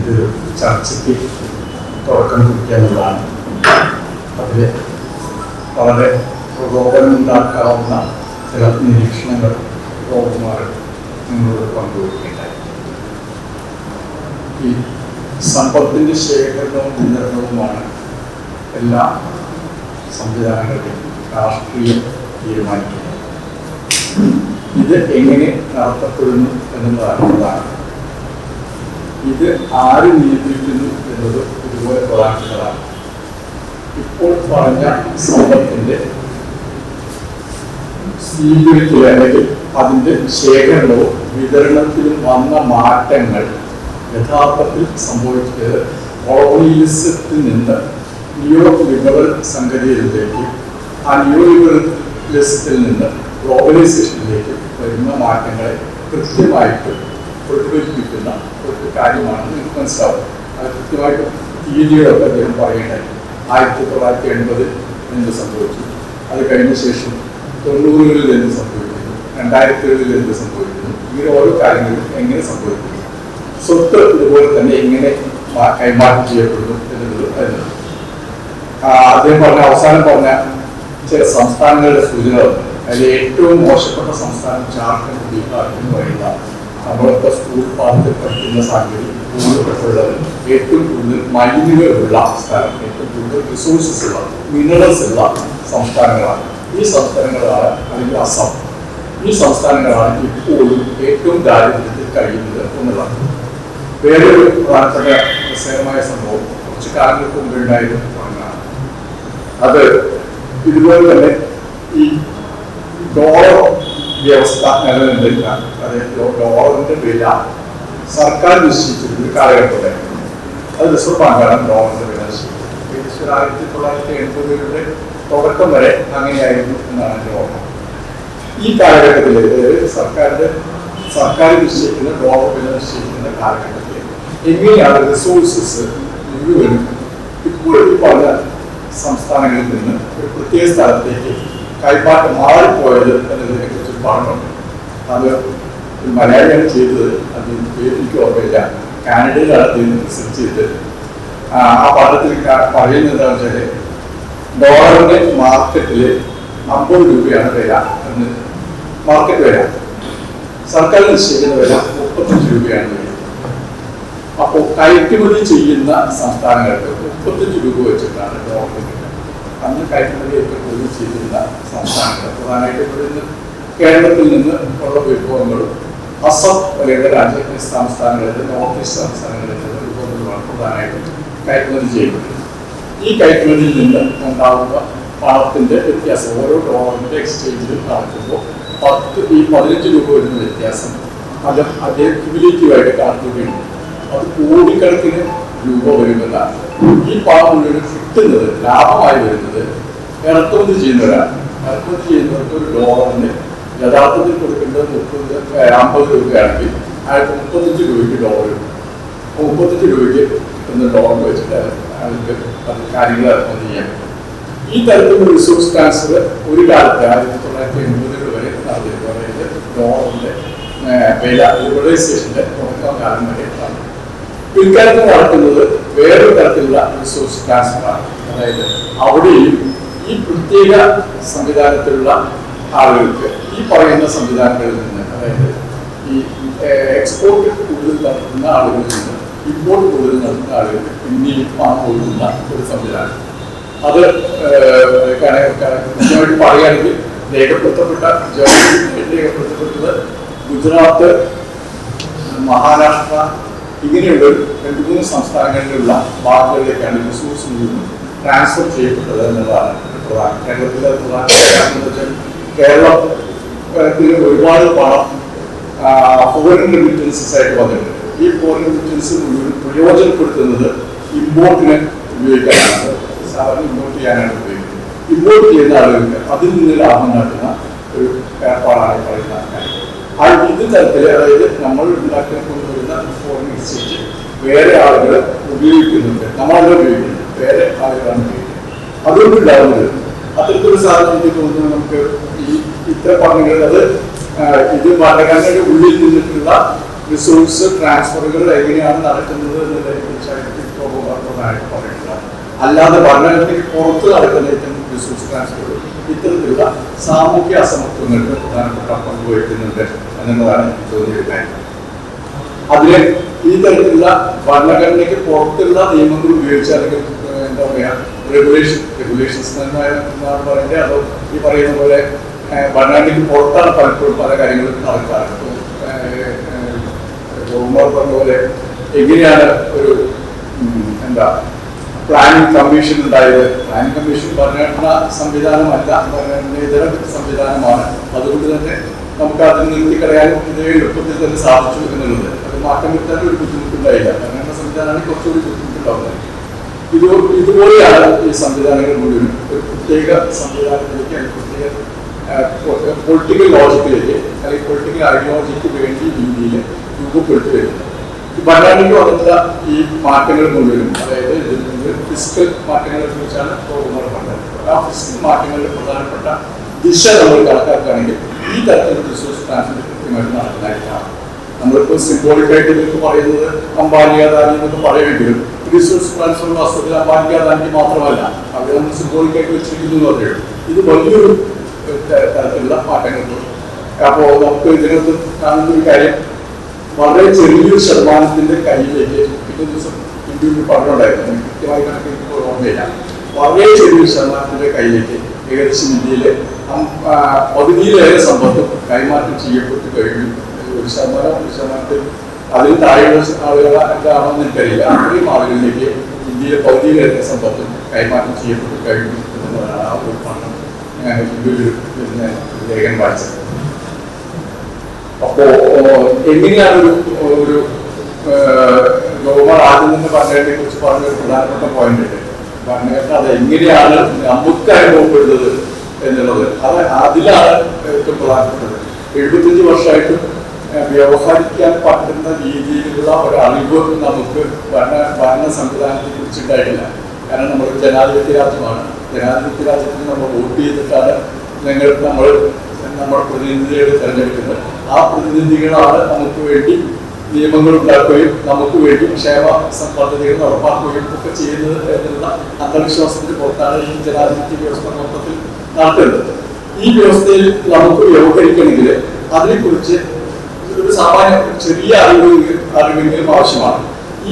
ഇതൊരു ചർച്ചയ്ക്ക് തുടക്കം കുറിക്കാനുള്ളതാണ്. അതിൽ വളരെ പ്രകോപനമുണ്ടാക്കാവുന്ന ചില നിരീക്ഷണങ്ങൾ ഗോകുമാർ നിങ്ങളോട് പങ്കുവയ്ക്കുകയുണ്ടായി. ഈ സമ്പത്തിൻ്റെ ശേഖരണവും വിതരണവുമാണ് എല്ലാ സംവിധാനങ്ങളുടെയും രാഷ്ട്രീയം തീരുമാനിക്കുന്നത്. ഇത് എങ്ങനെ നടത്തപ്പെടുന്നു എന്നുള്ളതാണ്. ഇത് ആര് നിയന്ത്രിക്കുന്നു എന്നത് ഇതുപോലെ പ്രധാനപ്പെട്ടതാണ്. ഇപ്പോൾ പറഞ്ഞ സമ്പത്തിന്റെ സ്വീകരിക്കുക അല്ലെങ്കിൽ അതിന്റെ ശേഖരണവും വിതരണത്തിലും വന്ന മാറ്റങ്ങൾ യഥാർത്ഥത്തിൽ സംഭവിച്ചത് കോളോണിയലിസത്തിൽ നിന്ന് നിയോ ലിബറൽ സംഗതിയിലേക്ക്, ആ നിയോ ലിബറലിസത്തിൽ നിന്ന് ഗ്ലോബലൈസേഷനിലേക്ക് വരുന്ന മാറ്റങ്ങളെ കൃത്യമായിട്ട് പ്രതിഫലിപ്പിക്കുന്ന ഒരു കാര്യമാണ് നിങ്ങൾക്ക് മനസ്സിലാവും. അത് കൃത്യമായിട്ട് തീയതികളൊക്കെ അദ്ദേഹം പറയേണ്ടായി. 1980 എന്ത് സംഭവിച്ചു, അത് കഴിഞ്ഞ ശേഷം 90-കളിൽ എന്ത് സംഭവിക്കുന്നു, 2000-കളിൽ എന്ത് സംഭവിക്കുന്നു, ഇങ്ങനെ ഓരോ കാര്യങ്ങളും എങ്ങനെ സംഭവിക്കുന്നു, സ്വത്ത് ഇതുപോലെ തന്നെ എങ്ങനെ കൈമാറ്റം ചെയ്യപ്പെടുന്നു എന്നുള്ളത്. അദ്ദേഹം പറഞ്ഞ അവസാനം പറഞ്ഞ ചില സംസ്ഥാനങ്ങളുടെ സൂചനകളുണ്ട്. അതിൽ ഏറ്റവും മോശപ്പെട്ട സംസ്ഥാനം ജാർഖണ്ഡ്, ബീഹാർ എന്ന് പറയുന്ന നമ്മളൊക്കെ സ്കൂൾ പാഠത്തിൽ പഠിക്കുന്ന സാഹചര്യം കൂടുതലുള്ളത് ഏറ്റവും കൂടുതൽ മൈനുകളുള്ള സ്ഥലം, ഏറ്റവും കൂടുതൽ റിസോഴ്സസ് ഉള്ള മിനറൽസ് ഉള്ള സംസ്ഥാനങ്ങളാണ്. ഈ സംസ്ഥാനങ്ങളാണ്, അല്ലെങ്കിൽ അസം, ഈ സംസ്ഥാനങ്ങളാണ് ഇപ്പോഴും ഏറ്റവും ദാരിദ്ര്യത്തിൽ കഴിയുന്നത് എന്നുള്ളതാണ്. വേറൊരു പ്രധാനപ്പെട്ട രസകരമായ സംഭവം കുറച്ച് കാലങ്ങൾക്ക് മുമ്പ് ഉണ്ടായിരുന്നു. അത് ഇതുപോലെ തന്നെ ഈ ഡോളർ വ്യവസ്ഥ നിലനിന്നിരിക്കാൻ, അതായത് ഡോളറിന്റെ വില സർക്കാർ നിശ്ചയിച്ചിരുന്ന കാലഘട്ടത്തിലായിരുന്നു. അത് റിസർവ് ബാങ്കാണ് ഡോളറിന്റെ വില നിശ്ചയിച്ചത്. 1980-കളുടെ തുടക്കം വരെ അങ്ങനെയായിരുന്നു എന്നാണ് എൻ്റെ ഓർമ്മ. ഈ കാലഘട്ടത്തിൽ സർക്കാർ നിശ്ചയിക്കുന്ന ഡോളർ വില നിശ്ചയിക്കുന്ന കാലഘട്ടത്തിൽ എങ്ങനെയാണ് റിസോഴ്സസ് മുഴുവനും ഇപ്പോഴും പല സംസ്ഥാനങ്ങളിൽ നിന്ന് ഒരു പ്രത്യേക സ്ഥലത്തേക്ക് കൈമാറ്റം മാറിപ്പോയത് എന്നതിനെ കുറിച്ച് പഠനമുണ്ട്. അത് മലയാളിയാണ് ചെയ്തത്. അത് എനിക്ക് ഓർമ്മയില്ല. കാനഡയിലാണ് അദ്ദേഹം റിസർച്ച് ചെയ്തത്. ആ പഠനത്തിൽ പറയുന്നത് എന്താണെന്ന് വെച്ചാൽ ഡോളറിന്റെ മാർക്കറ്റിൽ 50 രൂപയാണ് വില എന്ന്, മാർക്കറ്റ് വില. സർക്കാർ നിശ്ചയിക്കുന്ന വില 35 രൂപയാണ് വില. അപ്പോൾ കയറ്റുമതി ചെയ്യുന്ന സംസ്ഥാനങ്ങൾക്ക് 35 രൂപ വെച്ചിട്ടാണ് ഡോളർ കിട്ടുന്നത്. അന്ന് കയറ്റുമതി ഏറ്റവും കൂടുതൽ ചെയ്തിരുന്ന സംസ്ഥാനങ്ങൾ പ്രധാനമായിട്ട് കേരളത്തിൽ നിന്ന് ഉള്ള വിഭവങ്ങളും അസം പോലെയുള്ള സംസ്ഥാനങ്ങളിൽ, നോർത്ത് ഈസ്റ്റ് സംസ്ഥാനങ്ങളിൽ നിന്ന് വിഭവങ്ങളുമാണ് പ്രധാനമായിട്ടും കയറ്റുമതി ചെയ്യുന്നത്. ഈ കയറ്റുമതിയിൽ നിന്ന് ഉണ്ടാകുന്ന പണത്തിന്റെ വ്യത്യാസം ഓരോ ഡോളറിന്റെ എക്സ്ചേഞ്ചിലും നടക്കുമ്പോൾ 15 രൂപ വരുന്ന വ്യത്യാസം അത് ക്യുമുലേറ്റീവായിട്ട് കണക്കുകൂടിയുണ്ട്. അത് കോടിക്കണക്കിന് രൂപ വരുമെന്നാണ്. ഈ പണം മുഴുവൻ കിട്ടുന്നത്, ലാഭമായി വരുന്നത് ഇറക്കുമതി ചെയ്യുന്നവരാണ്. ഇറക്കുമതി ചെയ്യുന്നവർക്ക് ഒരു ഡോളറിന് യഥാർത്ഥത്തിൽ കൊടുക്കേണ്ടത് 50 രൂപയാണെങ്കിൽ അയാൾക്ക് 35 രൂപയ്ക്ക് ഡോളർ കിട്ടും. 35 രൂപയ്ക്ക് കിട്ടുന്ന ഡോളർ വെച്ചിട്ട് അയാൾക്ക് അത് കാര്യങ്ങൾ ഇറക്കുമതി ചെയ്യാൻ പറ്റും. ഈ തരത്തിലുള്ള റിസോഴ്സ് ട്രാൻസ്ഫർ ഒരു കാലത്ത് 1980-കൾ വരെ നടന്നിരുന്നു. അതായത് ഡോളറിന്റെ വില ലിബറലൈസേഷന്റെ തുടക്കം കാലം വരെ നടന്നു. പിൽക്കാലത്ത് നടക്കുന്നത് വേറൊരു തരത്തിലുള്ള റിസോഴ്സ് ട്രാൻസ്ഫറാണ്. അതായത് അവിടെയും ഈ പ്രത്യേക സംവിധാനത്തിലുള്ള ആളുകൾക്ക് ഈ പറയുന്ന സംവിധാനങ്ങളിൽ നിന്ന്, അതായത് ഈ എക്സ്പോർട്ട് കൂടുതൽ നടത്തുന്ന ആളുകളിൽ നിന്ന് ഇമ്പോർട്ട് കൂടുതൽ നടത്തുന്ന ആളുകൾക്ക് പിന്നീട് പണം കൊടുക്കുന്ന ഒരു സംവിധാനം. അത് കൃത്യമായിട്ട് പറയുകയാണെങ്കിൽ രേഖപ്പെടുത്തപ്പെട്ടത് ഗുജറാത്ത്, മഹാരാഷ്ട്ര ഇങ്ങനെയുള്ള 2-3 സംസ്ഥാനങ്ങളിലുള്ള ഭാഗങ്ങളിലേക്കാണ് റിസോഴ്സ് മുഴുവൻ ട്രാൻസ്ഫർ ചെയ്യപ്പെട്ടത് എന്നുള്ളതാണ് പ്രധാനം. കേരളത്തിലെ പ്രധാന കേരളത്തിൽ ഒരുപാട് പണം ഫോറിൻ റെമിറ്റൻസസ് ആയിട്ട് വന്നിട്ടുണ്ട്. ഈ ഫോറിൻ റെമിറ്റൻസ് മുഴുവൻ പ്രയോജനപ്പെടുത്തുന്നത് ഇമ്പോർട്ടിന് ഉപയോഗിക്കാനാണ്. സാധാരണ ഇമ്പോർട്ട് ചെയ്യാനാണ് ഉപയോഗിക്കുന്നത്. ഇമ്പോർട്ട് ചെയ്യുന്ന ആളുകൾക്ക് അതിൽ നിന്ന് ലാഭം നടത്തുന്ന ഒരു ഏർപ്പാടാണ് പറയുന്ന കാര്യം. ഇത് തരത്തിൽ, അതായത് നമ്മൾ ഉണ്ടാക്കാൻ കൊണ്ടുവരുന്ന ഫോറിൻ എക്സ്ചേഞ്ച് വേറെ ആളുകൾ ഉപയോഗിക്കുന്നുണ്ട്, നമ്മളവിടെ ഉപയോഗിക്കുന്നുണ്ട്, വേറെ ആളുകളാണ് ഉപയോഗിക്കുന്നത്. അതുകൊണ്ടുണ്ടാകുന്നത് അത്തരത്തിലുള്ള സാധനം എനിക്ക് തോന്നുന്നു. നമുക്ക് ഈ ഇത്ര പറഞ്ഞത് ഇത് ഭരണഘടനയുടെ ഉള്ളിൽ നിന്നിട്ടുള്ള റിസോഴ്സ് ട്രാൻസ്ഫറുകൾ എങ്ങനെയാണ് നടക്കുന്നത് എന്നതിനെ കുറിച്ചായിട്ട് പ്രധാനമായിട്ട് പറയുന്നത്. അല്ലാതെ ഭരണഘടനയ്ക്ക് പുറത്ത് നടക്കുന്ന റിസോഴ്സ് ട്രാൻസ്ഫറുകൾ ഇത്തരത്തിലുള്ള സാമൂഹ്യ അസമത്വങ്ങൾക്ക് പ്രധാനപ്പെട്ട പങ്ക് വഹിക്കുന്നുണ്ട് എന്നുള്ളതാണ് എനിക്ക് തോന്നിയൊരു കാര്യം. അതിന് ഈ തരത്തിലുള്ള ഭരണഘടനയ്ക്ക് പുറത്തുള്ള നിയമങ്ങൾ ഉപയോഗിച്ച് അല്ലെങ്കിൽ എന്താ പറയുക റെഗുലേഷൻസ് എന്നാണ് പറയുന്നത്. അതോ ഈ പറയുന്ന പോലെ ഭരണഘടനയ്ക്ക് പുറത്താണ് പലപ്പോഴും പല കാര്യങ്ങളും നടക്കാറ്. പറഞ്ഞ പോലെ എങ്ങനെയാണ് ഒരു എന്താ പ്ലാനിംഗ് കമ്മീഷൻ ഉണ്ടായത്? പ്ലാനിംഗ് കമ്മീഷൻ ഭരണഘടന സംവിധാനമല്ല, ഭരണഘടനേതര സംവിധാനമാണ്. അതുകൊണ്ട് തന്നെ നമുക്ക് അതിൽ നിർത്തിക്കളയാനും ഇതേ എളുപ്പത്തിൽ തന്നെ സാധിച്ചു എന്നുള്ളത്. അത് മാറ്റം വരുത്താൻ ഒരു ബുദ്ധിമുട്ടുണ്ടായില്ല. ഭരണഘടന സംവിധാനമാണ് കുറച്ചുകൂടി ബുദ്ധിമുട്ടുണ്ടാവുന്നത്. ഇതുപോലെയാണ് ഈ സംവിധാനങ്ങൾ മുഴുവൻ ഒരു പ്രത്യേക സംവിധാനത്തിലേക്ക് അല്ലെങ്കിൽ പ്രത്യേക പൊളിറ്റിക്കൽ ലോജിക്കിലേക്ക് അല്ലെങ്കിൽ പൊളിറ്റിക്കൽ ഐഡിയോളജിക്ക് വേണ്ടി രീതിയിൽ രൂപപ്പെടുത്തി വരുന്നത്. ഈ ഭരണഘടനയ്ക്ക് വന്നിട്ടുള്ള ഈ മാറ്റങ്ങൾ മുഴുവനും, അതായത് ഇതിൽ നിന്ന് ഫിസിക്കൽ മാറ്റങ്ങളെ കുറിച്ചാണ് പറഞ്ഞത്. ആ ഫിസിക്കൽ മാറ്റങ്ങളുടെ പ്രധാനപ്പെട്ട ദിശ നമ്മൾ കണക്കാക്കുകയാണെങ്കിൽ ഈ തരത്തിലുള്ള റിസോഴ്സ് ട്രാൻസ്ഫർ കൃത്യമായിട്ട് നടക്കുന്നതായിട്ടാണ്. നമ്മളിപ്പോൾ സിംബോളിക്കായിട്ട് ഇതിലേക്ക് പറയുന്നത് അംബാനി അദാനി എന്നൊക്കെ പറയുമെങ്കിലും റിസോഴ്സ് ട്രാൻസ്ഫർ വാസ്തവത്തിൽ അംബാനി അദാനിക്ക് മാത്രമല്ല, അവർ നമ്മൾ സിംബോളിക്കായിട്ട് വെച്ചിരിക്കുന്നു എന്ന് പറയുള്ളൂ. ഇത് വലിയൊരു തരത്തിലുള്ള മാറ്റങ്ങൾ. അപ്പോൾ നമുക്ക് ഇതിനകത്ത് കാണുന്ന ഒരു കാര്യം, വളരെ ചെറിയൊരു ശതമാനത്തിന്റെ കയ്യിലേക്ക് പിറ്റേ ദിവസം ഇന്ത്യയിൽ പഠനമുണ്ടായിരുന്നു, കൃത്യമായി കണക്ക് ഓർമ്മയില്ല. വളരെ ചെറിയൊരു ശതമാനത്തിന്റെ കയ്യിലേക്ക് ഏകദേശം ഇന്ത്യയിലെ 10,000-ലേറെ സമ്പത്തും കൈമാറ്റം ചെയ്യപ്പെട്ടു കഴിഞ്ഞു. 1% അതിൽ താഴെയുള്ള ആളുകൾ എന്താണെന്ന് എനിക്കറിയില്ല. അത്രയും ആളുകളിലേക്ക് ഇന്ത്യയിലെ 10,000-ലേറെ സമ്പത്തും കൈമാറ്റം ചെയ്യപ്പെട്ടു കഴിഞ്ഞു എന്നുള്ളതാണ് ആ ഒരു പഠനം ഇന്ത്യയിൽ ലേഖനം വായിച്ചത്. അപ്പോ എങ്ങനെയാണ് ഒരു ഗവർണർ ആദ്യം തന്നെ ഭരണഘടനയെ കുറിച്ച് പറഞ്ഞ ഒരു പ്രധാനപ്പെട്ട പോയിന്റ് ഉണ്ട്. ഭരണഘടന അത് എങ്ങനെയാണ് നമുക്ക് അനുഭവപ്പെടുന്നത് എന്നുള്ളത്, അത് അതിലാണ് ഏറ്റവും പ്രധാനപ്പെട്ടത്. 75 വർഷമായിട്ടും വ്യവഹരിക്കാൻ പറ്റുന്ന രീതിയിലുള്ള ഒരു അറിവ് നമുക്ക് ഭരണ സംവിധാനത്തെ കുറിച്ചുണ്ടായിട്ടില്ല. കാരണം നമ്മൾ ജനാധിപത്യ രാജ്യമാണ്. ജനാധിപത്യ രാജ്യത്തിൽ നമ്മൾ വോട്ട് ചെയ്തിട്ടാണ് നമ്മുടെ പ്രതിനിധികളെ തെരഞ്ഞെടുക്കുന്നത്. ആ പ്രതിനിധികളാണ് നമുക്ക് വേണ്ടി നിയമങ്ങൾ ഉണ്ടാക്കുകയും നമുക്ക് വേണ്ടി ക്ഷേമ പദ്ധതികൾ നടപ്പാക്കുകയും ഒക്കെ ചെയ്യുന്നത് എന്നുള്ള അന്ധവിശ്വാസത്തിന് പുറത്താണ് ഈ ജനാധിപത്യ വ്യവസ്ഥ മൊത്തത്തിൽ നടത്തുന്നത്. ഈ വ്യവസ്ഥയിൽ നമുക്ക് വ്യവഹരിക്കണമെങ്കിൽ അതിനെക്കുറിച്ച് ഒരു സാമാന്യ ചെറിയ അറിവെങ്കിലും ആവശ്യമാണ്.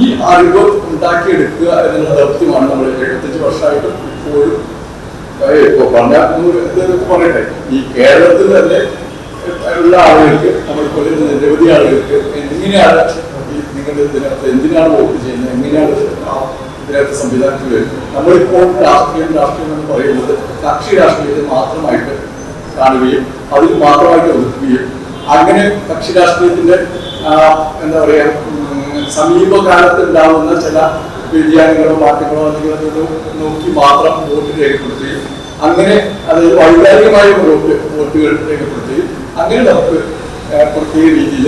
ഈ അറിവ് ഉണ്ടാക്കിയെടുക്കുക എന്നുള്ള ദൗത്യമാണ് നമ്മൾ 75 വർഷമായിട്ടും ഇപ്പോഴും പറയട്ടെ. ഈ കേരളത്തിൽ തന്നെ ഉള്ള ആളുകൾക്ക്, നമ്മളിപ്പോൾ നിരവധി ആളുകൾക്ക് എങ്ങനെയാണ് നിങ്ങൾ ഇതിനകത്ത് എന്തിനാണ് വോട്ട് ചെയ്യുന്നത്, എങ്ങനെയാണ് ഇതിനകത്ത് സംവിധാനത്തിൽ വരുന്നത്. നമ്മളിപ്പോൾ രാഷ്ട്രീയം എന്ന് പറയുന്നത് കക്ഷി രാഷ്ട്രീയത്തെ മാത്രമായിട്ട് കാണുകയും അതിൽ മാത്രമായിട്ട് ഒതുക്കുകയും അങ്ങനെ കക്ഷി രാഷ്ട്രീയത്തിന്റെ എന്താ പറയാ സമീപകാലത്ത് ഉണ്ടാവുന്ന ചില വ്യതിയാനങ്ങളോ മാറ്റങ്ങളോ അല്ലെങ്കിൽ നോക്കി മാത്രം വോട്ട് രേഖപ്പെടുത്തുകയും അങ്ങനെ അതായത് വൈകാരികമായ വോട്ടുകൾ രേഖപ്പെടുത്തുകയും അങ്ങനെ നമുക്ക് പ്രത്യേക രീതിയിൽ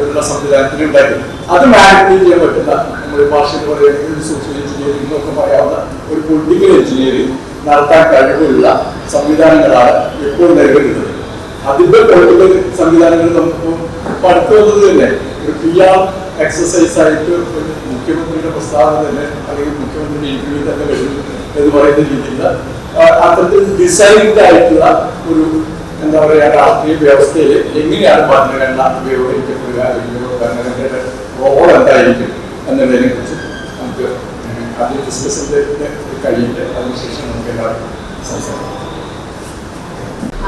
ഉള്ള സംവിധാനത്തിന് ഉണ്ടാക്കി അത് മാനിപ്പുലേറ്റ് ചെയ്യാൻ പറ്റുന്ന നമ്മുടെ ഭാഷയിൽ പറയുകയാണെങ്കിൽ സോഷ്യൽ എഞ്ചിനീയറിംഗ് എന്നൊക്കെ പറയാവുന്ന ഒരു പൊളിറ്റിക്കൽ എഞ്ചിനീയറിംഗ് നടത്താൻ കഴിവുള്ള സംവിധാനങ്ങളാണ് ഇപ്പോൾ നിലവിലുള്ളത്. അതിന്റെ പൊളിറ്റിക്കൽ സംവിധാനങ്ങൾ നമുക്ക് പഠിത്തം വന്നത് തന്നെ ഒരു PR എക്സസൈസ് ആയിട്ട് മുഖ്യമന്ത്രിയുടെ പ്രസ്താവന തന്നെ അല്ലെങ്കിൽ മുഖ്യമന്ത്രിയുടെ ഇന്റർവ്യൂ തന്നെ വരും എന്ന് പറയുന്ന രീതിയിൽ അത്തരത്തിൽ ഡിസൈൻഡ് ആയിട്ടുള്ള ഒരു എന്താ പറയുക രാഷ്ട്രീയ വ്യവസ്ഥയിൽ എങ്ങനെയാണ് ഭരണഘടന ഉപയോഗിക്കപ്പെടുക, അല്ലെങ്കിൽ ഭരണഘടനയുടെ റോൾ എന്തായിരിക്കും എന്നതിനെ കുറിച്ച് നമുക്ക് അത് ഡിസ്കസ് ചെയ്ത് കഴിയില്ല. അതിനുശേഷം നമുക്ക് എല്ലാവർക്കും സംസാരിക്കാം.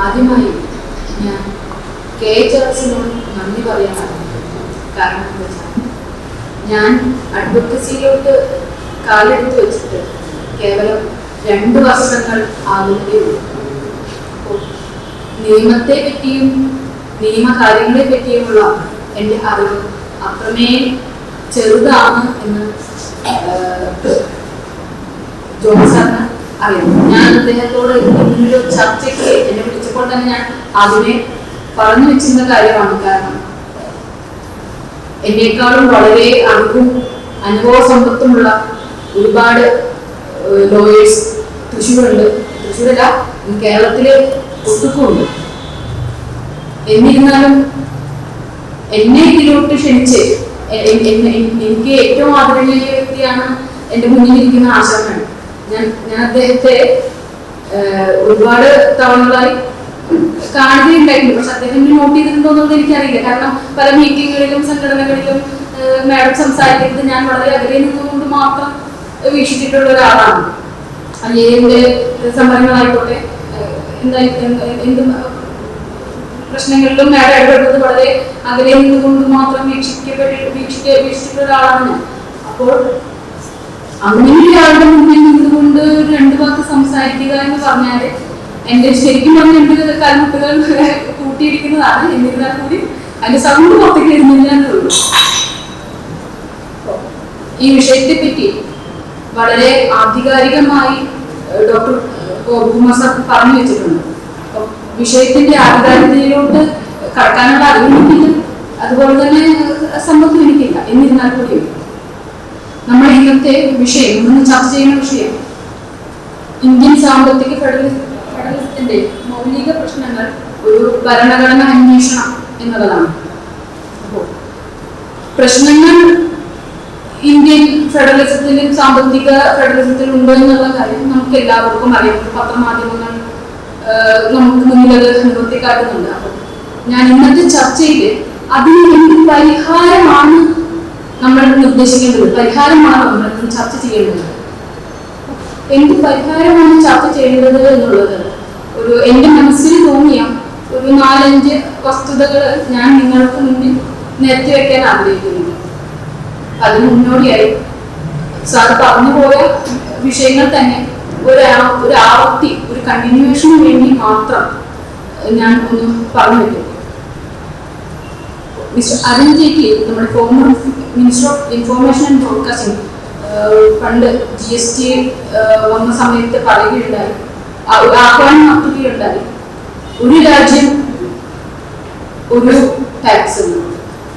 ആദ്യമായി ഞാൻ KHRSനോട് നന്ദി പറയാൻ ആഗ്രഹിക്കുന്നു. കാരണം എന്താ വെച്ചാൽ ഞാൻ അഡ്വക്കസിയിലോട്ട് കാലെടുത്ത് വെച്ചിട്ട് കേവലം 2 വർഷങ്ങൾ ആകുന്നതേ ഉള്ളൂ. നിയമത്തെ പറ്റിയും നിയമകാര്യങ്ങളെ പറ്റിയുമുള്ള എൻ്റെ അറിവ് അത്രമേൽ ചെറുതാണ് എന്ന് ജോൺസാറിന് അറിയാം. ഞാൻ അദ്ദേഹത്തോട് ഇങ്ങനൊരു ചർച്ചയ്ക്ക് എന്നെ വിളിച്ചപ്പോൾ തന്നെ ഞാൻ ആദ്യമേ പറഞ്ഞു വെച്ചിരുന്ന കാര്യമാണ്. കാരണം എന്നേക്കാളും വളരെ അറിവും അനുഭവ സമ്പത്തുമുള്ള ഒരുപാട് ലോയേഴ്സ് തൃശ്ശൂരുണ്ട്, തൃശ്ശൂരല്ല കേരളത്തിലെ ഒട്ടുക്കുണ്ട്. എന്നിരുന്നാലും എന്നെ ഇതിലോട്ട് ക്ഷണിച്ച് എനിക്ക് ഏറ്റവും ആദരണീയ വ്യക്തിയാണ് എൻ്റെ മുന്നിലിരിക്കുന്ന ആശാനാണ്. ഞാൻ അദ്ദേഹത്തെ ഒരുപാട് തവണകളായി കാണുകയുണ്ടായിട്ടുണ്ട്. പക്ഷെ അദ്ദേഹം നോട്ട് ചെയ്തിട്ടുണ്ടോ എന്നുള്ളത് എനിക്കറിയില്ല. കാരണം പല മീറ്റിങ്ങുകളിലും സംഘടനകളിലും മാഡം സംസാരിക്കുന്നത് ഞാൻ വളരെ അകലെ നിന്നുകൊണ്ട് മാത്രം വീക്ഷിച്ചിട്ടുള്ള ഒരാളാണ്. അയ്യയുടെ സമരങ്ങളായിക്കോട്ടെ എന്ത് പ്രശ്നങ്ങളിലും മാഡം ഇടപെടുന്നത് വളരെ അകലെ നിന്നുകൊണ്ട് മാത്രം വീക്ഷിച്ചിട്ടുള്ള ഒരാളാണ് ഞാൻ. അപ്പോൾ അങ്ങനെ ഒരാളുടെ മുന്നിൽ നിന്നുകൊണ്ട് 2 വാക്ക് സംസാരിക്കുക എന്ന് പറഞ്ഞാൽ എന്റെ ശരിക്കും പറഞ്ഞ 2 കാൽമുട്ടുകൾ കൂട്ടിയിരിക്കുന്നതാണ്. എന്നിരുന്നാൽ കൂടി അതിന്റെ സൗണ്ട് പുറത്തേക്ക് വരുന്നില്ല എന്നുള്ളൂ. ഈ വിഷയത്തെ പറ്റി വളരെ ആധികാരികമായി ഡോക്ടർ ഗോപകുമാർ സാർ പറഞ്ഞു വെച്ചിട്ടുണ്ട്. വിഷയത്തിന്റെ ആധികാരികതയിലോട്ട് കടക്കാനുള്ള അറിവ് എനിക്കില്ല, അതുപോലെ തന്നെ സമ്പത്തും എനിക്കില്ല. എന്നിരുന്നാൽ കൂടിയും നമ്മൾ ഇന്നത്തെ വിഷയം, നമ്മൾ ചർച്ച ചെയ്യുന്ന വിഷയം ഇന്ത്യൻ സാമ്പത്തിക ഫെഡറലിസത്തിന്റെ മൗലിക പ്രശ്നങ്ങൾ ഒരു ഭരണഘടന അന്വേഷണം എന്നുള്ളതാണ്. അപ്പോൾ പ്രശ്നങ്ങൾ ഇന്ത്യൻ ഫെഡറലിസത്തിലും സാമ്പത്തിക ഫെഡറലിസത്തിലും ഉണ്ട് എന്നുള്ള കാര്യം നമുക്ക് എല്ലാവർക്കും അറിയാം. പത്രമാധ്യമങ്ങൾ നമുക്ക് മുന്നിൽ അത് നിവർത്തിക്കാട്ടുന്നുണ്ട്. അപ്പോൾ ഞാൻ ഇന്നത്തെ ചർച്ചയിൽ അതിന് എന്ത് പരിഹാരമാണ് നമ്മൾ നിർദ്ദേശിക്കേണ്ടത്, പരിഹാരമാണ് നമ്മൾ ചർച്ച ചെയ്യേണ്ടത്, എന്ത് പരിഹാരമാണ് ചർച്ച ചെയ്യേണ്ടത് എന്നുള്ളത് എൻ്റെ മനസ്സിൽ തോന്നിയ ഒരു 4-5 വസ്തുതകൾ ഞാൻ നിങ്ങൾക്ക് മുന്നിൽ നിരത്തി വെക്കാൻ ആഗ്രഹിക്കുന്നുണ്ട്. അതിന് മുന്നോടിയായി സാർ പറഞ്ഞുപോയ വിഷയങ്ങൾ തന്നെ ഒരു ആവർത്തി, ഒരു കണ്ടിന്യൂവേഷന് വേണ്ടി മാത്രം ഞാൻ ഒന്ന് പറഞ്ഞു വെക്കും. മിസ്റ്റർ അരുൺ ജെയ്റ്റ്ലി, നമ്മുടെ former minister of information and broadcasting, പണ്ട് GST വന്ന സമയത്ത് പറയുകയുണ്ടായി, ആഹ്വാനം നടത്തുകയുണ്ടായി, ഒരു രാജ്യം ഒരു ടാക്സ്.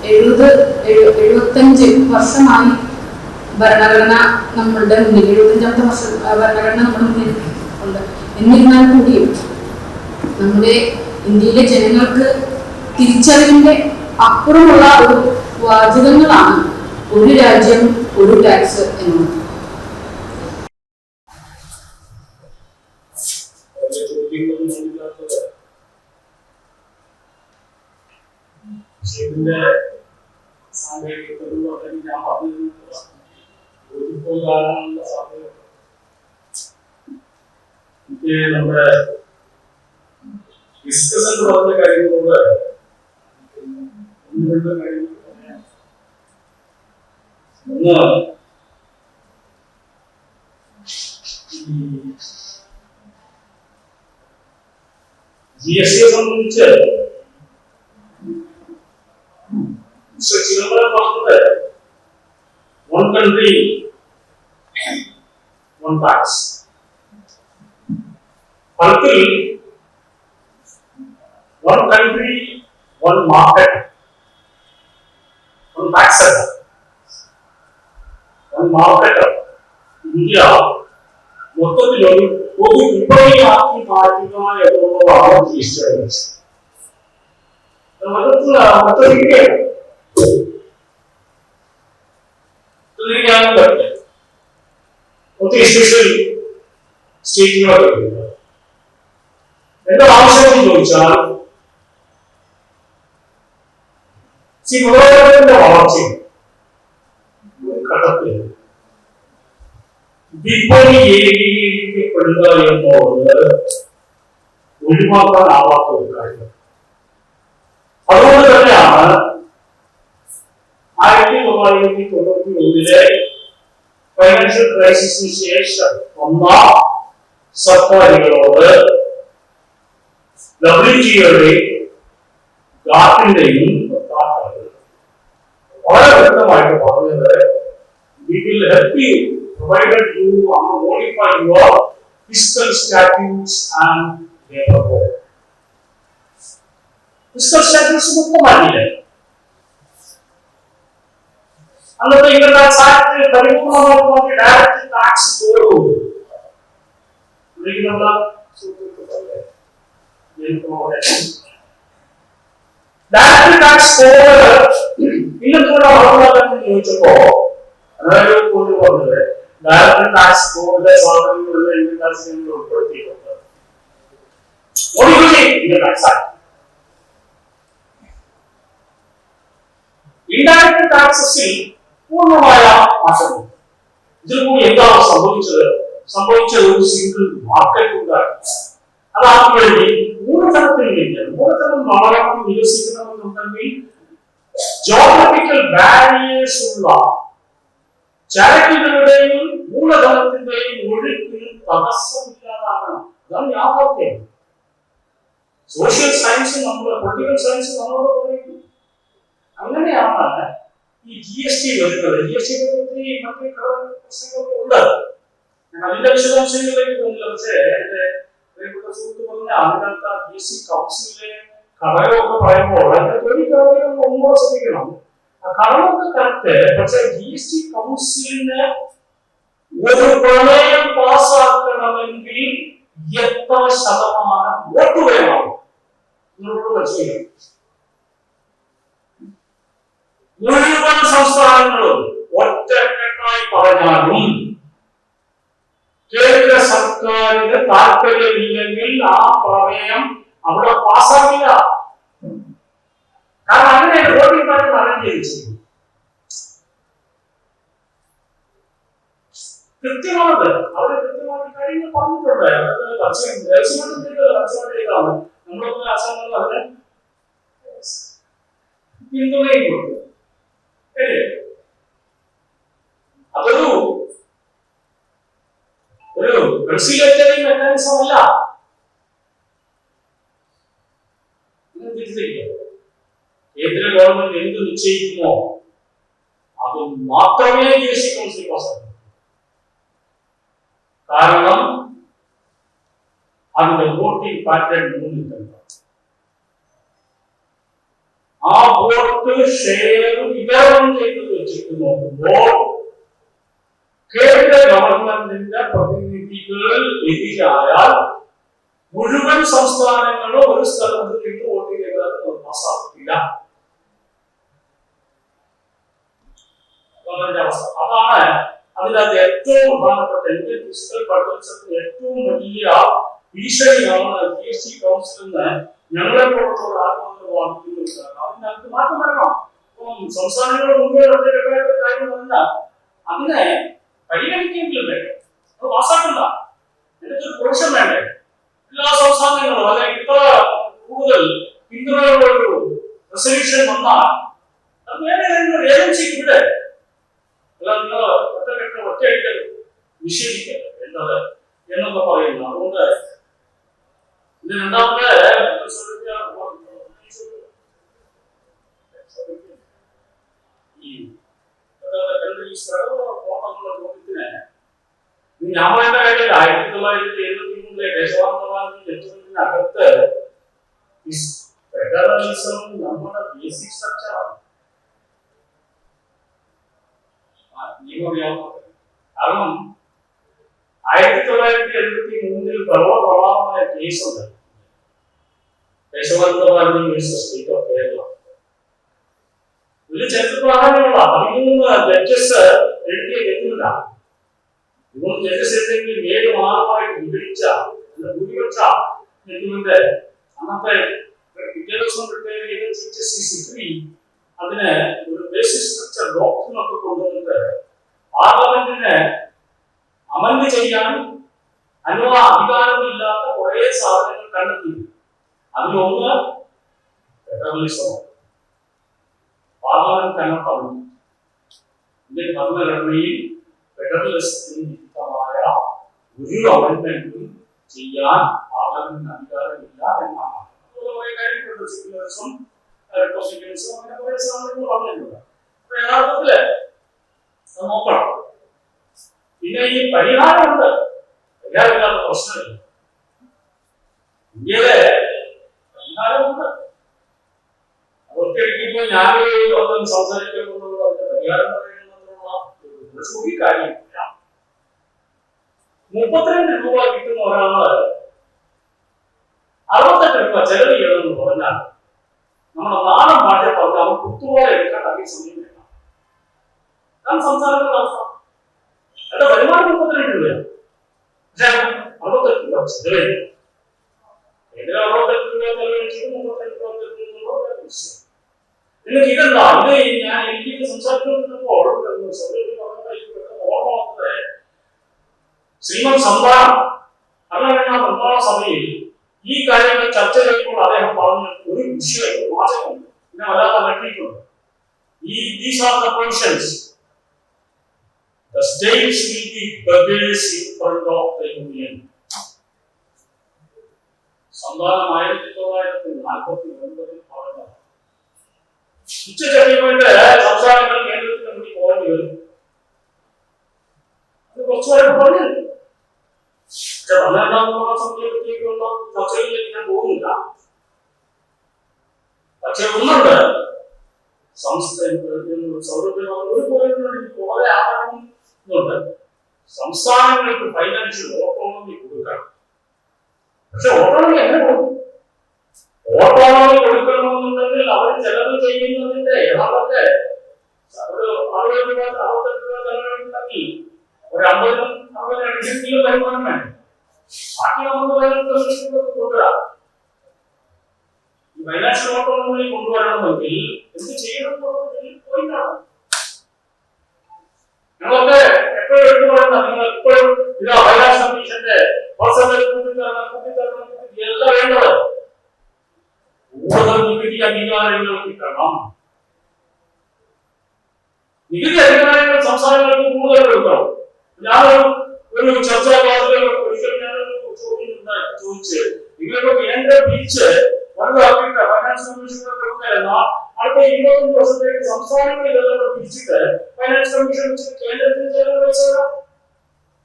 75 വർഷമായി ഭരണഘടന നമ്മളുടെ മുന്നിൽ, 75ാമത്തെ വർഷം ഭരണഘടന നമ്മുടെ മുന്നിൽ ഉണ്ട്. എന്നിരുന്നാൽ കൂടിയും നമ്മുടെ ഇന്ത്യയിലെ ജനങ്ങൾക്ക് തിരിച്ചറിവിന്റെ അപ്പുറമുള്ള ഒരു വാചകങ്ങളാണ് ഒരു രാജ്യം ഒരു ടാക്സ് എന്നുള്ളത്. നമ്മുടെ ഡിസ്കഷൻ പറഞ്ഞ കാര്യങ്ങളോട് ഒന്ന് GST സംബന്ധിച്ച് ചിദംബരം പറഞ്ഞത് one country one tax. ഫലത്തിൽ one country one market one tax one market. India മൊത്തത്തിലൊരു പൊതു വിപണിയാക്കി മാറ്റുക എന്നുള്ളതാണ് GST. എന്റെ ആവശ്യം ചോദിച്ചാൽ വിവരത്തിന്റെ വളർച്ച ഘട്ടത്തിൽ വിപണി ഏകീകരിക്കപ്പെടുക എന്നുള്ളത് ഒഴിവാക്കാനാവാത്ത ഒരു കാര്യം. അതുകൊണ്ട് തന്നെയാണ് 1991 ഫൈനാൻഷ്യൽ ക്രൈസിസിന് ശേഷം ഒന്നാം സർക്കാരുകളോട് WTOയുടെയും ഗാർട്ടിന്റെയും വളരെ വ്യക്തമായിട്ട് പറഞ്ഞത് we will help you provided you modify your fiscal statutes and labor code. Fiscal statutes മുക്തമാക്കില്ല. അന്നത്തെ ഇൻകം ടാക്സ് ആക്ട് പരിപൂർണമായി direct tax code direct tax code പിന്നെന്തുകൊണ്ട് അളവുകളെന്ന് ചോദിച്ചപ്പോ അതായത് പറഞ്ഞത് ഡയറക്ട് ടാക്സ് ബോർഡിലെ സാധനങ്ങളിലെ ഇൻകം ടാക്സ് ഉൾപ്പെടുത്തിയിട്ടുണ്ട്. ഇൻഡയറക്ട് ടാക്സസിൽ പൂർണ്ണമായ മാറ്റം. ഇതിൽ കൂടി എന്താണ് സംഭവിച്ചത് ഒരു സിംഗിൾ മാർക്കറ്റ് ഉണ്ടാക്കി. അതാർക്ക് വേണ്ടി? മൂലധനത്തിന് വേണ്ടിയാണ്. മൂലധനം വളരണം വികസിക്കണമെന്നുണ്ടെങ്കിൽ ജോഗ്രഫിക്കൽ ബാരിയേഴ്സ് ഉള്ള ചരക്കുകളുടെയും മൂലധനത്തിന്റെയും ഒഴുക്കിന് തടസ്സമില്ലാതാകണം. അതാണ് യാഥാർത്ഥ്യം. സോഷ്യൽ സയൻസ് പൊളിറ്റിക്കൽ സയൻസ് നമ്മളോട് പറയുന്നു. അങ്ങനെയാണ് ഈ GST വരുന്നത്. GST മറ്റു പ്രശ്നങ്ങളൊക്കെ ഉണ്ട്. അതിന്റെ വിശദാംശങ്ങളിലേക്ക് പോകുന്നില്ല. പക്ഷേ എന്റെ പ്രിയപ്പെട്ട സുഹൃത്ത് പറഞ്ഞ അതിനകത്ത് GST കൗൺസിലിലെ ഘടകമൊക്കെ പറയുമ്പോൾ അതിന്റെ ഒരു ഘടകം ഒന്നുകൂടെ ശ്രദ്ധിക്കണം. ആ ഘടകമൊക്കെ കറക്റ്റ്. പക്ഷെ GST കൗൺസിലിന് ഒരു പ്രമേയം പാസ്സാക്കണമെങ്കിൽ എത്ര ശതമാനം വോട്ട് വേണം എന്നോട് മനസ്സിലായി. മുഴുവൻ സംസ്ഥാനങ്ങളും ഒറ്റക്കെട്ടായി പറഞ്ഞാലും കേന്ദ്ര സർക്കാരിന് താല്പര്യമില്ലെങ്കിൽ ആ പ്രമേയം അവിടെ പാസ്സാക്കില്ല. കാരണം അങ്ങനെ വോട്ടിംഗ് പാറ്റേൺ അറേഞ്ച് ചെയ്തിരിക്കുന്നു. കൃത്യമാണത്. അവർ കൃത്യമായിട്ട് കാര്യങ്ങൾ പറഞ്ഞിട്ടുണ്ട്. ാണ് നമ്മളൊക്കെ ആശാങ്ങൾ അതിന് പിന്തുണയും കൊടുക്കും. അതൊരു കൺസിലേറ്ററി മെക്കാനിസം അല്ല. കേന്ദ്ര ഗവൺമെന്റ് എന്ത് നിശ്ചയിക്കുമോ അത് മാത്രമേ GST കൗൺസിൽ പാസ്സാക്കൂ. കാരണം അതിന്റെ വോട്ടിംഗ് പാറ്റേൺ മുന്നിട്ടുണ്ട്. ആ വോട്ട് ഷെയർ വിതരണം ചെയ്ത് വെച്ചിട്ട് നോക്കുമ്പോൾ കേന്ദ്ര ഗവൺമെന്റിന്റെ പ്രതിനിധികൾ എതിരായാൽ മുഴുവൻ സംസ്ഥാനങ്ങളും ഒരു സ്ഥലത്ത് നിന്ന് വോട്ട് ചെയ്താൽ പാസ്സാക്കില്ല. അവസ്ഥ അതാണ് അതിനകത്ത് ഏറ്റവും പ്രധാനപ്പെട്ട ഇന്ത്യൻ ഫിസിക്കൽ പഠനത്തിന് ഏറ്റവും വലിയ ഭീഷണിയാണ് GST കൗൺസിൽ എന്ന് ഞങ്ങളെ പോലുള്ള ആത്മഹത്യ വാദിക്കുന്നുണ്ട്. അതിനകത്ത് മാറ്റം വരണം. സംസ്ഥാനങ്ങളുടെ മുൻകൈ കാര്യങ്ങളല്ല, അതിനെ പരിഗണിക്കെങ്കിലും വേണ്ടേ, അത് പാസ്സാക്കണ്ട. ഇതിനൊരു പ്രൊവിഷൻ വേണ്ടേ? എല്ലാ സംസ്ഥാനങ്ങളും അല്ലെങ്കിൽ ഇത്ര കൂടുതൽ പിന്തുണയുള്ളൊരു റെസല്യൂഷൻ വന്നാൽ അത് വേറെ ഏജൻസിക്ക് വിടെ ഒറ്റയ്ക്ക് നിഷേധിക്കരുത് എന്നത് എന്നൊക്കെ പറയുന്നു. അതുകൊണ്ട് ഇത് രണ്ടാമത്തെ ചോദ്യത്തിന് ഞാൻ പറയേണ്ട കാര്യം 1973 ദേശവാദത്തിന് അകത്ത് ഫെഡറലിസം നമ്മുടെ ബേസിക് സ്ട്രക്ചറാണ്. കാരണം 1973 പ്രബലമായ കേസുണ്ട്. ദേശവാദി സ്റ്റേറ്റ് ഓഫ് കേരള. ഇതിൽ ചരിത്ര പ്രാധാന്യമുള്ള 13 ജഡ്ജസ് എഴുതിയ ഗതിയില്ല. 3 ജഡ്ജസ് എഴുതിയെങ്കിൽ 7 മാസമായിട്ട് വിഭജിച്ച ഭൂരിപക്ഷ ഗതിയുടെ അന്നത്തെ വിദ്യാഭ്യാസം അതിന് ഒരു ബേസിക് സ്ട്രക്ചർ ഡോക്ടറിൻ ഒക്കെ കൊണ്ടുവന്നിട്ട് പാർലമെന്റിന് അമൻഡ് ചെയ്യാൻ അധികാരമില്ലാത്ത കുറെ സാധനങ്ങൾ കണ്ടെത്തി. അതിലൊന്ന് ഫെഡറലിസമാണ്. പാർലമെന്റ് തന്നെ പറഞ്ഞു ഇന്ത്യൻ ഭരണഘടനയിൽ ഫെഡറലിസത്തിന് വിരുദ്ധമായ ഒരു അമെന്റ്മെന്റും ചെയ്യാൻ പാർലമെന്റിന് അധികാരമില്ല എന്നാണ്. കുറെ കാര്യങ്ങളുണ്ട്. സെക്യുലറിസം, കോൺസ്റ്റിറ്റ്യൂഷൻസും അങ്ങനെ കുറെ സാധനങ്ങൾ പറഞ്ഞിട്ടുണ്ട്. അപ്പൊ യഥാർത്ഥത്തില് നോക്കണം. പിന്നെ ഈ പരിഹാരമുണ്ട്. പരിഹാരമില്ലാത്ത പ്രശ്നമില്ല. ഇന്ത്യയിലെ പരിഹാരമുണ്ട്. ഒറ്റയ്ക്ക് ഞാൻ സംസാരിക്കുന്നത് പരിഹാരം പറയുന്നതിനുള്ള കാര്യമില്ല. 32 രൂപ കിട്ടുന്ന ഒരാള് 68 രൂപ ചെലവ് ചെയ്യണമെന്ന് പറഞ്ഞാൽ നമ്മുടെ നാടൻ ഭാഷ പറഞ്ഞാൽ അവൻ കുത്തുപോലെ എടുക്കേണ്ട അധികം സമയം വേണം. അതാണ് സംസ്ഥാനങ്ങളുടെ അവസ്ഥ. അതിന്റെ വരുമാനം 32 രൂപയാണ്. പക്ഷേ 68 രൂപ ചെലവഴിക്കും. കേന്ദ്ര 68 രൂപ ചെലവഴിച്ചത് 32 രൂപ നിങ്ങൾക്ക് ഇതെന്താ ഇത് ഞാൻ എനിക്ക് സംസാരിച്ചുകൊണ്ടിരുന്നപ്പോൾ ഓർമ്മ വന്നത് ശ്രീമദ് സന്താനം അങ്ങനെ നിർമ്മാണ സഭയിൽ ഈ കാര്യങ്ങൾ ചർച്ച ചെയ്യുമ്പോൾ അദ്ദേഹം പറഞ്ഞ ഒരു വിഷയം വാചകമുണ്ട്, പിന്നെ വല്ലാതെ അലട്ടിയിട്ടുണ്ട്. These are the provisions. The states will be beggars in front of the union. സന്താനം 1949 പറഞ്ഞു ഉച്ചചെറിയുമായിട്ട് സംസ്ഥാനങ്ങൾ കേന്ദ്രത്തിന് വേണ്ടി പോകേണ്ടി വരും. അത് കുറച്ചുപേരെ പറഞ്ഞു. പക്ഷെ 12ാം സമിതിയെ പറ്റിയൊക്കെയുള്ള ചർച്ചകളിലേക്ക് ഞാൻ പോകുന്നില്ല. പക്ഷെ ഒന്നുണ്ട്, ഒരു പോയിന്റ് വളരെ ആഗ്രഹമുണ്ട്. സംസ്ഥാനങ്ങൾക്ക് ഫൈനാൻഷ്യൽ ഓട്ടോണമി കൊടുക്കണം. പക്ഷെ ഓട്ടോണമി എങ്ങനെ കൊടുക്കും? ഓട്ടോണമി കൊടുക്കണമെന്നുണ്ടെങ്കിൽ അവർ ചെലവ് ചെയ്യുന്നതിന്റെ യഥാർത്ഥത്തെ ഒരു 60 രൂപ 68 രൂപ ചെലവുണ്ടെങ്കിൽ ഒരു 50-60 വരുമാനം വേണം. ബാക്കി നമുക്ക് കൊടുക്കുക. ഈ ഫൈനാൻഷ്യൽ ഓട്ടോണമി കൊണ്ടുവരണമെങ്കിൽ എന്ത് ചെയ്യണമെന്നുള്ളതിൽ പോയിന്റാണ്. ഞങ്ങളൊക്കെ എപ്പോഴും എടുത്തു പറയുന്ന നിങ്ങൾ എപ്പോഴും ഇതാ ഫൈനാൻസ് കമ്മീഷന്റെ എല്ലാം വേണ്ടത് കൂടുതൽ നികുതി അംഗീകാരങ്ങൾ കിട്ടണം. നികുതി അംഗീകാരങ്ങൾ സംസ്ഥാനങ്ങൾക്ക് കൂടുതൽ കൊടുക്കണം. ഞാനൊരു ചർച്ചാ ക്ലാസ്സിൽ ഒരിക്കൽ ഞാനൊരു ചോദിച്ച് നിങ്ങളുടെ കേന്ദ്ര ബീച്ച് വലുതാക്കിയിട്ട് ഫൈനാൻസ് കമ്മീഷനെ കൊടുക്കലെന്ന അടുത്ത 25 വർഷത്തേക്ക് സംസ്ഥാനങ്ങളിലെല്ലാം പിരിച്ചിട്ട് ഫൈനാൻസ് കമ്മീഷൻ വെച്ചിട്ട് കേന്ദ്രത്തിന് ചെലവ് പൈസ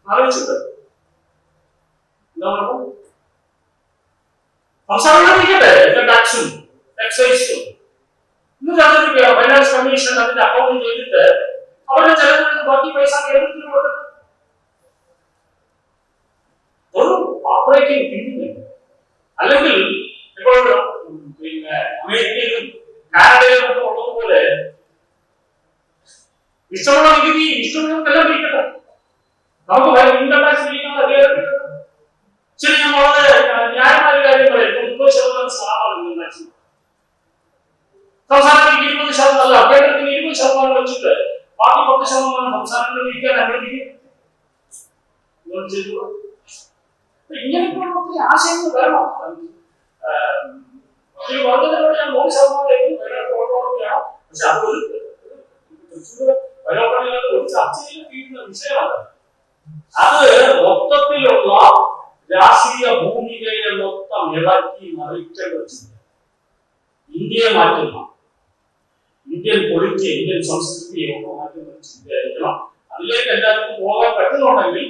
ആലോചിച്ചിട്ട് എന്താണ് സംസ്ഥാനങ്ങളിരിക്കട്ടെ എല്ലാ ടാക്സും എക്സൈസും എന്നിട്ട് ഫൈനാൻസ് കമ്മീഷൻ അതിന്റെ അക്കൗണ്ട് ചെയ്തിട്ട് അവരുടെ ചെലവിൽ ബാക്കി പൈസ കേന്ദ്രത്തിന് കൊടുക്കും. ഒരു ഓപ്പറേറ്റിംഗ് തിങ്കിങ്. അല്ലെങ്കിൽ ഇപ്പോൾ പിന്നെ അമേരിക്കയിലും കാനഡയിലും ഒക്കെ ഉള്ളതുപോലെ ഇഷ്ടമുള്ള നികുതി ഇഷ്ടമുള്ളവർക്കെല്ലാം പിരിക്കട്ടെ. നമുക്ക് ഇൻകം ടാക്സ് പിരിക്കാനുള്ള അധികാരം. ശരി, ഞാൻ വളരെ ന്യായമായ കാര്യം പറയും. 30% സ്ലാബാണ് മാക്സിമം. സംസ്ഥാനത്തിന് 20% അല്ല, കേന്ദ്രത്തിന് 20% വെച്ചിട്ട് ബാക്കി 10% സംസ്ഥാനങ്ങൾ പിരിക്കാൻ അനുവദിക്കും. ഇങ്ങനെയൊക്കെയുള്ള ഒത്തിരി ആശയങ്ങൾ വരണം. വർദ്ധനയോടെ ഞാൻ 100% ഓട്ടോണമിയാണ്. പക്ഷെ അതൊരു ഒരു ചർച്ചയിൽ തീരുന്ന വിഷയമാണ്. അത് മൊത്തത്തിലുള്ള രാഷ്ട്രീയ ഭൂമികയെ മൊത്തം ഇളക്കി മറിക്കേണ്ട ചിന്ത, ഇന്ത്യയെ മാറ്റുന്ന, ഇന്ത്യൻ പൊളിറ്റി, ഇന്ത്യൻ സംസ്കൃതിയെ ഒക്കെ മാറ്റുന്ന ചിന്തയായിരിക്കണം. അതിലേക്ക് എല്ലാവർക്കും പോകാൻ പറ്റുന്നുണ്ടെങ്കിൽ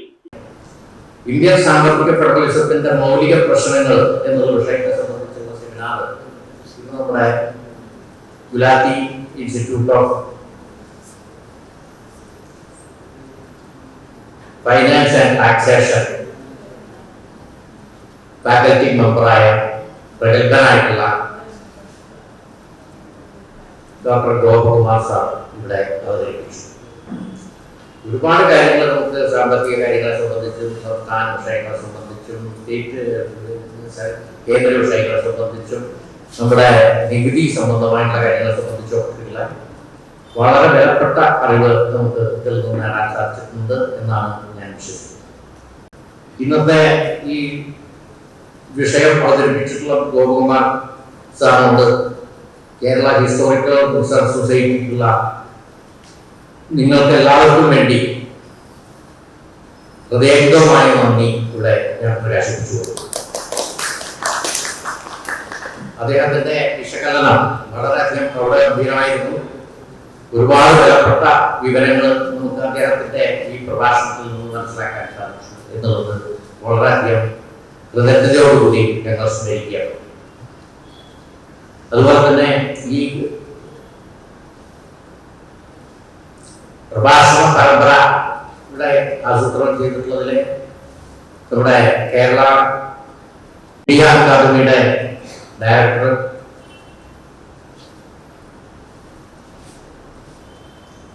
ഇന്ത്യൻ സാമ്പത്തിക ഫെഡറലിസത്തിന്റെ മൗലിക പ്രശ്നങ്ങൾ എന്നുള്ള വിഷയത്തെ സംബന്ധിച്ചുള്ള സെമിനാർ നമ്മുടെ Gulati institute of finance and taxation faculty മെമ്പറായ പ്രഗത്ഭനായിട്ടുള്ള ഡോക്ടർ ഗോപകുമാർ സാർ ഇവിടെ അവതരിപ്പിച്ചു. ഒരുപാട് കാര്യങ്ങൾ നമുക്ക് സാമ്പത്തിക കാര്യങ്ങളെ സംബന്ധിച്ചും സംസ്ഥാന വിഷയങ്ങളെ സംബന്ധിച്ചും സ്റ്റേറ്റ് കേന്ദ്ര വിഷയങ്ങളെ സംബന്ധിച്ചും നമ്മുടെ നികുതി സംബന്ധമായിട്ടുള്ള കാര്യങ്ങളെ സംബന്ധിച്ചും ഒക്കെയുള്ള വളരെ വിലപ്പെട്ട അറിവ് നമുക്ക് ഇതിൽ നിന്ന് നേടാൻ സാധിച്ചിട്ടുണ്ട് എന്നാണ് ഞാൻ വിശ്വസിക്കുന്നത്. ഇന്നത്തെ ഈ വിഷയം അവതരിപ്പിച്ചിട്ടുള്ള ഗോപകുമാർ സാറുണ്ട്. കേരള ഹിസ്റ്റോറിക്കൽ റിസർച്ച് സൊസൈറ്റിക്കുള്ള നിങ്ങൾക്ക് എല്ലാവർക്കും വേണ്ടി ഹൃദയംഗമായ നന്ദി ഇവിടെ ഞാൻ പ്രകാശിപ്പിച്ചു. അദ്ദേഹത്തിന്റെ വിശകലനം വളരെയധികം ഗംഭീരമായിരുന്നു. ഒരുപാട് വിലപ്പെട്ട വിവരങ്ങൾ നമുക്ക് അദ്ദേഹത്തിന്റെ ഈ പ്രഭാഷണത്തിൽ നിന്ന് മനസ്സിലാക്കാൻ സാധിച്ചു എന്നുള്ളത് വളരെയധികം കൃതജ്ഞതയോടുകൂടി ഞങ്ങൾ സ്മരിക്കുകയാണ്. അതുപോലെ തന്നെ ഈ പ്രഭാഷണ പരമ്പര ഇവിടെ ആസൂത്രണം ചെയ്തിട്ടുള്ളതിൽ നമ്മുടെ കേരള മീഡിയ അക്കാദമിയുടെ director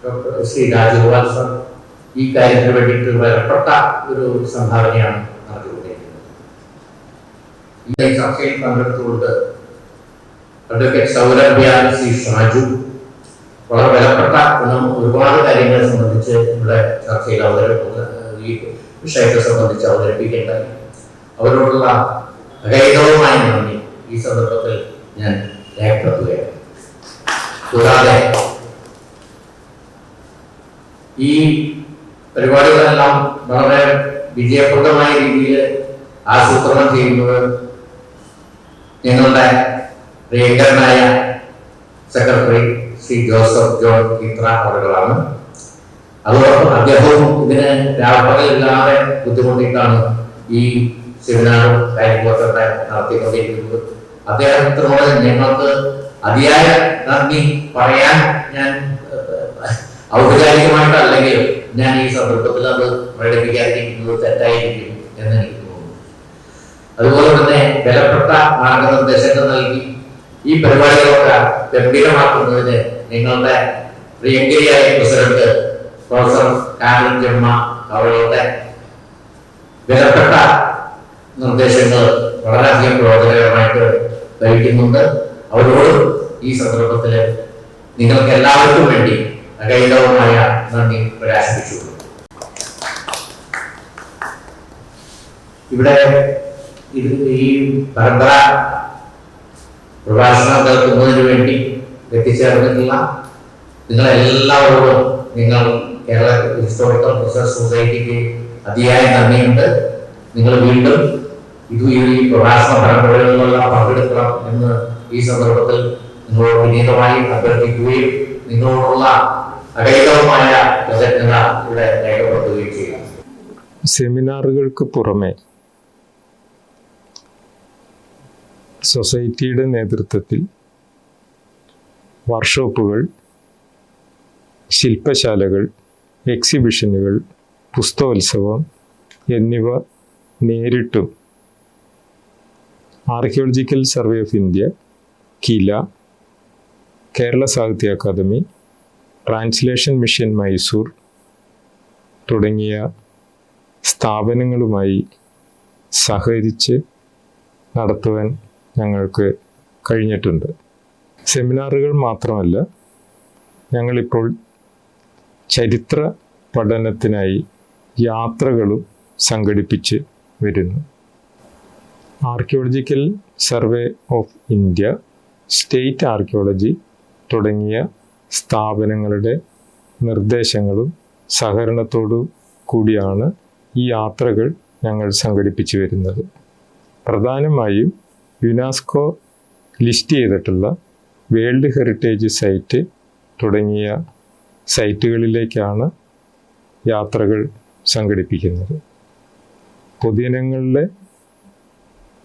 doctor Shri Rajagopal sir ഈ കാര്യത്തിന് വേണ്ടിയിട്ട് വിലപ്പെട്ട ഒരു സംഭാവനയാണ് നടത്തിക്കൊണ്ടിരിക്കുന്നത്. ഈ ചർച്ചയിൽ പങ്കെടുത്തുകൊണ്ട് അഡ്വക്കേറ്റ് സൗരഭ്യാൻ സി ഷാജു വളരെ വിലപ്പെട്ട ഒരുപാട് കാര്യങ്ങളെ സംബന്ധിച്ച് ഇവിടെ ചർച്ചയിൽ ഈ വിഷയത്തെ സംബന്ധിച്ച് അവതരിപ്പിക്കേണ്ടായി. അവരോടുള്ള അഗൈതവുമായ നന്ദി ഈ സന്ദർഭത്തിൽ ഞാൻ രേഖപ്പെടുത്തുകയാണ്. കൂടാതെ ഈ പരിപാടികളെല്ലാം വളരെ വിജയപ്രദമായ രീതിയിൽ ആസൂത്രണം ചെയ്യുന്നത് ഞങ്ങളുടെ പ്രിയങ്കരനായ സെക്രട്ടറി ശ്രീ ജോസഫ് ജോൺ ഇത്ര അവരുകളാണ്. അതോടൊപ്പം അദ്ദേഹവും ഇതിന് രാപ്പകലില്ലാതെ ബുദ്ധിമുട്ടിയിട്ടാണ് ഈ സെമിനാറും കാര്യങ്ങളൊക്കെ നടത്തിക്കൊണ്ടിരിക്കുന്നത്. അദ്ദേഹത്തിനോട് ഞങ്ങൾക്ക് അതിയായ നന്ദി പറയാൻ ഞാൻ ഔപചാരികമായിട്ടല്ലെങ്കിൽ ഞാൻ ഈ സന്ദർഭത്തിൽ അത് പ്രകടിപ്പിക്കാതിരിക്കുന്നത് തെറ്റായിരിക്കും എന്ന് എനിക്ക് തോന്നുന്നു. അതുപോലെ തന്നെ വിലപ്പെട്ട മാർഗനിർദ്ദേശങ്ങൾ നൽകി ഈ പരിപാടികളൊക്കെ ഗംഭീരമാക്കുന്നതിന് നിങ്ങളുടെ പ്രിയങ്കരിയായ പ്രസിഡന്റ് പ്രൊഫസർ കാരൻ ജമ്മ അവരുടെ വിലപ്പെട്ട നിർദ്ദേശങ്ങൾ വളരെയധികം പ്രയോജനകരമായിട്ട് വഹിക്കുന്നുണ്ട്. അവരോട് ഈ സന്ദർഭത്തിൽ നിങ്ങൾക്ക് എല്ലാവർക്കും വേണ്ടി അഗൈതവുമായ നന്ദി പ്രകാശിപ്പിച്ചു. ഇവിടെ ഈ പരമ്പര പ്രഭാഷണം കേൾക്കുന്നതിന് വേണ്ടി എത്തിച്ചേർന്നിട്ടുള്ള നിങ്ങളെല്ലാവരോടും നിങ്ങൾ കേരള ഹിസ്റ്റോറിക്കൽ റിസർച്ച് സൊസൈറ്റിക്ക് അതിയായ നന്ദിയുണ്ട്. നിങ്ങൾ വീണ്ടും ഈ പ്രഭാഷണ പരമ്പരകളിലുള്ള പങ്കെടുക്കണം എന്ന് ഈ സന്ദർഭത്തിൽ നിങ്ങളോട് വിനീതമായി അഭ്യർത്ഥിക്കുകയും നിങ്ങളോടുള്ള അഗൈതവുമായ കൃതജ്ഞത ഇവിടെ രേഖപ്പെടുത്തുകയും ചെയ്യുക. സെമിനാറുകൾക്ക് പുറമെ സൊസൈറ്റിയുടെ നേതൃത്വത്തിൽ വർക്ക്ഷോപ്പുകൾ, ശില്പശാലകൾ, എക്സിബിഷനുകൾ, പുസ്തകോത്സവം എന്നിവ നേരിട്ടും ആർക്കിയോളജിക്കൽ സർവേ ഓഫ് ഇന്ത്യ, കില, കേരള സാഹിത്യ അക്കാദമി, ട്രാൻസ്ലേഷൻ മിഷൻ മൈസൂർ തുടങ്ങിയ സ്ഥാപനങ്ങളുമായി സഹകരിച്ച് നടത്തുവാൻ ഞങ്ങൾക്ക് കഴിഞ്ഞിട്ടുണ്ട്. സെമിനാറുകൾ മാത്രമല്ല, ഞങ്ങളിപ്പോൾ ചരിത്ര പഠനത്തിനായി യാത്രകളും സംഘടിപ്പിച്ച് വരുന്നു. Archaeological survey of India, state archaeology തുടങ്ങിയ സ്ഥാപനങ്ങളുടെ നിർദ്ദേശങ്ങളും സഹകരണത്തോടു കൂടിയാണ് ഈ യാത്രകൾ ഞങ്ങൾ സംഘടിപ്പിച്ചു വരുന്നത്. പ്രധാനമായും യുനെസ്കോ ലിസ്റ്റ് ചെയ്തിട്ടുള്ള വേൾഡ് ഹെറിറ്റേജ് സൈറ്റ് തുടങ്ങിയ സൈറ്റുകളിലേക്കാണ് യാത്രകൾ സംഘടിപ്പിക്കുന്നത്. പൊതുജനങ്ങളെ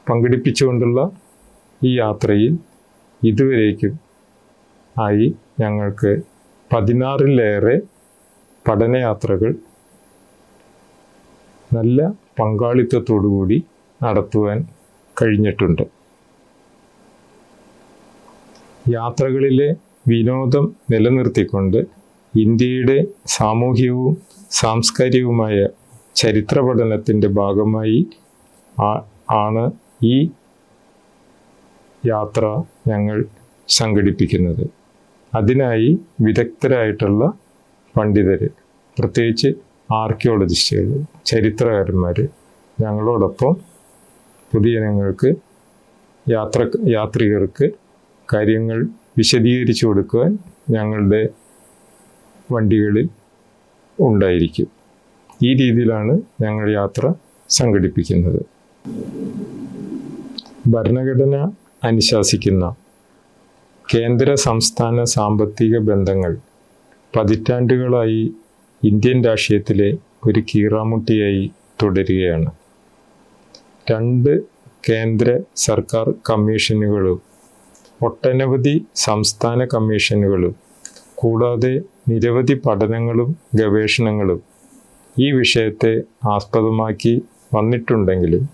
പങ്കെടുപ്പിച്ചുകൊണ്ടുള്ള ഈ യാത്രയിൽ ഇതുവരേക്കും ആയി ഞങ്ങൾക്ക് 16-ലേറെ പഠനയാത്രകൾ നല്ല പങ്കാളിത്തത്തോടുകൂടി നടത്തുവാൻ കഴിഞ്ഞിട്ടുണ്ട്. യാത്രകളിലെ വിനോദം നിലനിർത്തിക്കൊണ്ട് ഇന്ത്യയുടെ സാമൂഹികവും സാംസ്കാരികവുമായ ചരിത്ര പഠനത്തിൻ്റെ ഭാഗമായി ആണ് ഈ യാത്ര ഞങ്ങൾ സംഘടിപ്പിക്കുന്നത്. അതിനായി വിദഗ്ധരായിട്ടുള്ള പണ്ഡിതർ, പ്രത്യേകിച്ച് ആർക്കിയോളജിസ്റ്റുകൾ, ചരിത്രകാരന്മാർ ഞങ്ങളോടൊപ്പം പൊതുജനങ്ങൾക്ക് യാത്രികർക്ക് കാര്യങ്ങൾ വിശദീകരിച്ചു കൊടുക്കുവാൻ ഞങ്ങളുടെ വണ്ടികളിൽ ഉണ്ടായിരിക്കും. ഈ രീതിയിലാണ് ഞങ്ങൾ യാത്ര സംഘടിപ്പിക്കുന്നത്. ഭരണഘടന അനുശാസിക്കുന്ന കേന്ദ്ര സംസ്ഥാന സാമ്പത്തിക ബന്ധങ്ങൾ പതിറ്റാണ്ടുകളായി ഇന്ത്യൻ രാഷ്ട്രീയത്തിലെ ഒരു കീറാമുട്ടിയായി തുടരുകയാണ്. 2 കേന്ദ്ര സർക്കാർ കമ്മീഷനുകളും ഒട്ടനവധി സംസ്ഥാന കമ്മീഷനുകളും കൂടാതെ നിരവധി പഠനങ്ങളും ഗവേഷണങ്ങളും ഈ വിഷയത്തെ ആസ്പദമാക്കി വന്നിട്ടുണ്ടെങ്കിലും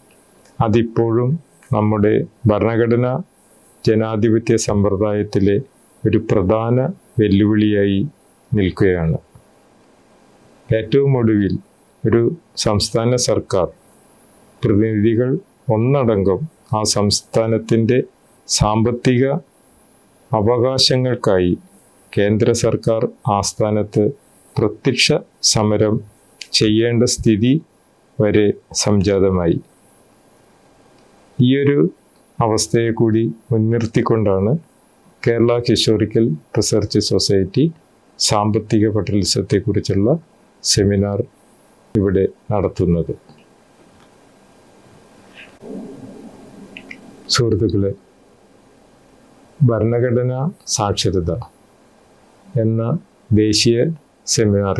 അതിപ്പോഴും നമ്മുടെ ഭരണഘടനാ ജനാധിപത്യ സമ്പ്രദായത്തിലെ ഒരു പ്രധാന വെല്ലുവിളിയായി നിൽക്കുകയാണ്. ഏറ്റവും ഒടുവിൽ ഒരു സംസ്ഥാന സർക്കാർ പ്രതിനിധികൾ ഒന്നടങ്കം ആ സംസ്ഥാനത്തിൻ്റെ സാമ്പത്തിക അവകാശങ്ങൾക്കായി കേന്ദ്ര സർക്കാർ ആസ്ഥാനത്ത് പ്രത്യക്ഷ സമരം ചെയ്യേണ്ട സ്ഥിതി വരെ സംജാതമായി. ഈയൊരു അവസ്ഥയെ കൂടി മുൻനിർത്തിക്കൊണ്ടാണ് കേരള ഹിസ്റ്റോറിക്കൽ റിസർച്ച് സൊസൈറ്റി സാമ്പത്തിക ഫെഡറലിസത്തെക്കുറിച്ചുള്ള സെമിനാർ ഇവിടെ നടത്തുന്നത്. സുഹൃത്തുക്കളെ, ഭരണഘടനാ സാക്ഷരത എന്ന ദേശീയ സെമിനാർ